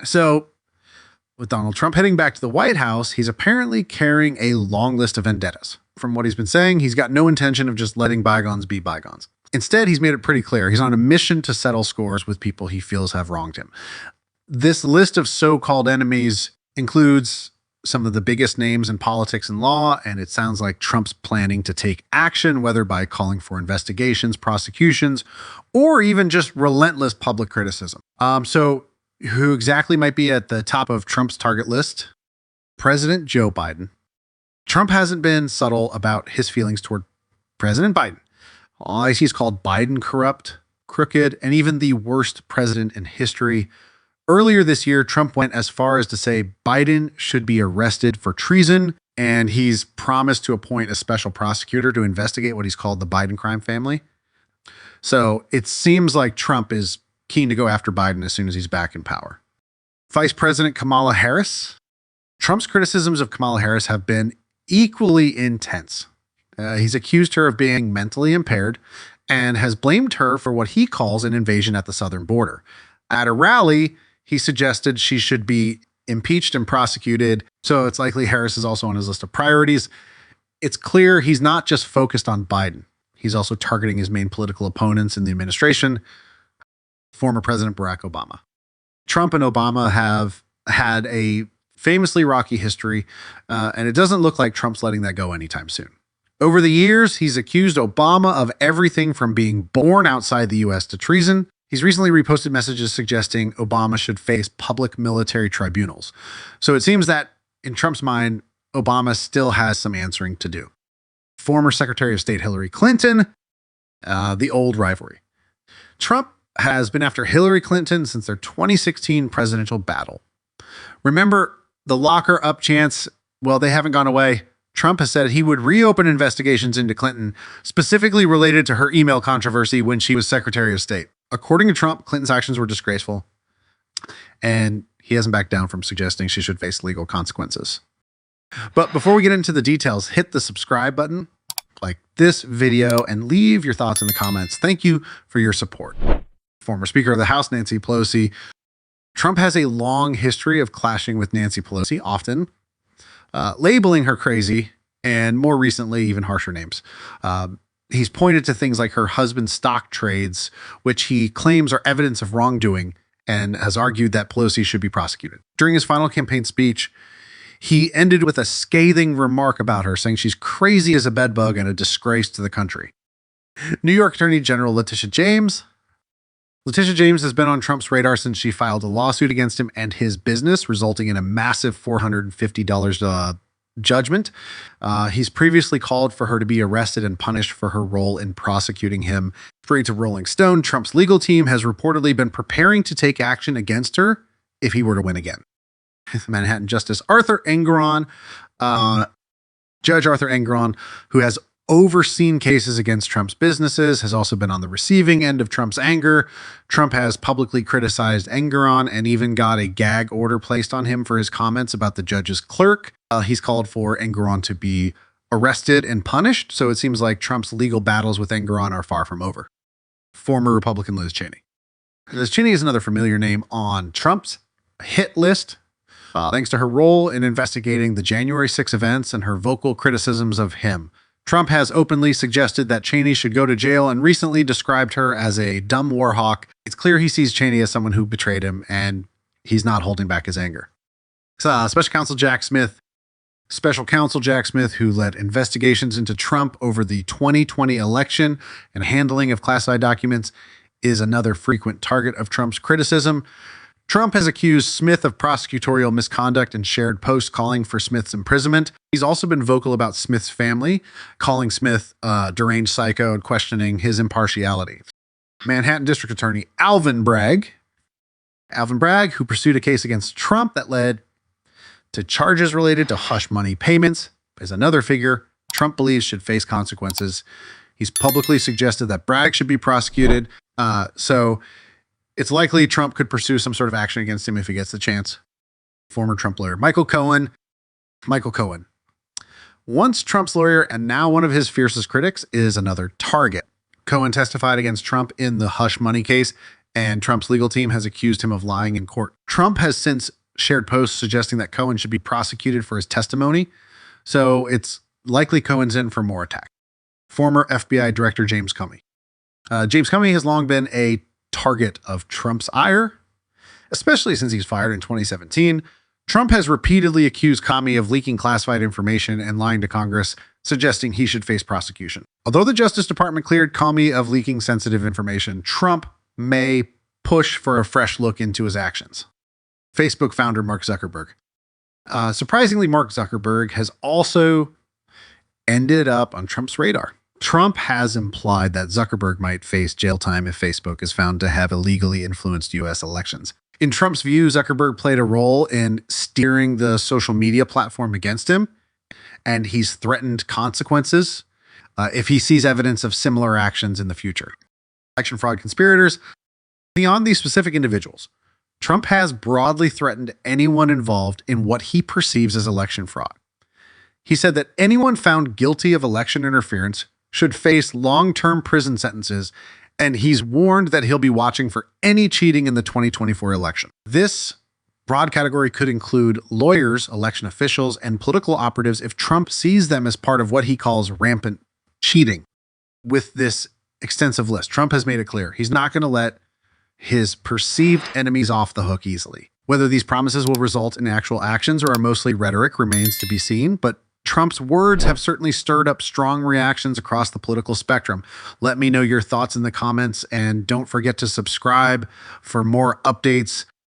So with Donald Trump heading back to the White House, he's apparently carrying a long list of vendettas. From what he's been saying, he's got no intention of just letting bygones be bygones. Instead, he's made it pretty clear he's on a mission to settle scores with people he feels have wronged him. This list of so-called enemies includes some of the biggest names in politics and law, and it sounds like Trump's planning to take action, whether by calling for investigations, prosecutions, or even just relentless public criticism. So who exactly might be at the top of Trump's target list? President Joe Biden. Trump hasn't been subtle about his feelings toward President Biden. He's called Biden corrupt, crooked, and even the worst president in history. Earlier this year, Trump went as far as to say Biden should be arrested for treason, and he's promised to appoint a special prosecutor to investigate what he's called the Biden crime family. So it seems like Trump is keen to go after Biden as soon as he's back in power. Vice President Kamala Harris. Trump's criticisms of Kamala Harris have been equally intense. He's accused her of being mentally impaired and has blamed her for what he calls an invasion at the southern border. At a rally, he suggested she should be impeached and prosecuted, so it's likely Harris is also on his list of priorities. It's clear he's not just focused on Biden. He's also targeting his main political opponents in the administration, former President Barack Obama. Trump and Obama have had a famously rocky history, and it doesn't look like Trump's letting that go anytime soon. Over the years, he's accused Obama of everything from being born outside the U.S. to treason. He's recently reposted messages suggesting Obama should face public military tribunals. So it seems that, in Trump's mind, Obama still has some answering to do. Former Secretary of State Hillary Clinton, the old rivalry. Trump has been after Hillary Clinton since their 2016 presidential battle. Remember the locker up chants? Well, they haven't gone away. Trump has said he would reopen investigations into Clinton, specifically related to her email controversy when she was Secretary of State. According to Trump, Clinton's actions were disgraceful, and he hasn't backed down from suggesting she should face legal consequences. But before we get into the details, hit the subscribe button, like this video, and leave your thoughts in the comments. Thank you for your support. Former Speaker of the House, Nancy Pelosi. Trump has a long history of clashing with Nancy Pelosi, often labeling her crazy, and more recently, even harsher names. He's pointed to things like her husband's stock trades, which he claims are evidence of wrongdoing, and has argued that Pelosi should be prosecuted. During his final campaign speech, he ended with a scathing remark about her, saying she's crazy as a bedbug and a disgrace to the country. New York Attorney General Letitia James. Letitia James has been on Trump's radar since she filed a lawsuit against him and his business, resulting in a massive $450 judgment. He's previously called for her to be arrested and punished for her role in prosecuting him. According to Rolling Stone, Trump's legal team has reportedly been preparing to take action against her if he were to win again. Manhattan Justice Arthur Engoron, Judge Arthur Engoron, who has overseen cases against Trump's businesses, has also been on the receiving end of Trump's anger. Trump has publicly criticized Engoron and even got a gag order placed on him for his comments about the judge's clerk. He's called for Engoron to be arrested and punished, so it seems like Trump's legal battles with Engoron are far from over. Former Republican Liz Cheney. Liz Cheney is another familiar name on Trump's hit list, thanks to her role in investigating the January 6 events and her vocal criticisms of him. Trump has openly suggested that Cheney should go to jail and recently described her as a dumb war hawk. It's clear he sees Cheney as someone who betrayed him, and he's not holding back his anger. Special Counsel Jack Smith, who led investigations into Trump over the 2020 election and handling of classified documents, is another frequent target of Trump's criticism. Trump has accused Smith of prosecutorial misconduct and shared posts calling for Smith's imprisonment. He's also been vocal about Smith's family, calling Smith a deranged psycho and questioning his impartiality. Manhattan District Attorney Alvin Bragg, who pursued a case against Trump that led to charges related to hush money payments, is another figure Trump believes should face consequences. He's publicly suggested that Bragg should be prosecuted. So it's likely Trump could pursue some sort of action against him if he gets the chance. Former Trump lawyer Michael Cohen. Once Trump's lawyer and now one of his fiercest critics, is another target. Cohen testified against Trump in the hush money case and Trump's legal team has accused him of lying in court. Trump has since shared posts suggesting that Cohen should be prosecuted for his testimony, so it's likely Cohen's in for more attack. Former FBI Director James Comey. James Comey has long been a target of Trump's ire, especially since he's fired in 2017. Trump has repeatedly accused Comey of leaking classified information and lying to Congress, suggesting he should face prosecution. Although the Justice Department cleared Comey of leaking sensitive information, Trump may push for a fresh look into his actions. Facebook founder Mark Zuckerberg. Surprisingly, Mark Zuckerberg has also ended up on Trump's radar. Trump has implied that Zuckerberg might face jail time if Facebook is found to have illegally influenced U.S. elections. In Trump's view, Zuckerberg played a role in steering the social media platform against him, and he's threatened consequences if he sees evidence of similar actions in the future. Election fraud conspirators. Beyond these specific individuals, Trump has broadly threatened anyone involved in what he perceives as election fraud. He said that anyone found guilty of election interference should face long-term prison sentences, and he's warned that he'll be watching for any cheating in the 2024 election. This broad category could include lawyers, election officials, and political operatives if Trump sees them as part of what he calls rampant cheating. With this extensive list, Trump has made it clear he's not going to let his perceived enemies off the hook easily. Whether these promises will result in actual actions or are mostly rhetoric remains to be seen, but Trump's words have certainly stirred up strong reactions across the political spectrum. Let me know your thoughts in the comments, and don't forget to subscribe for more updates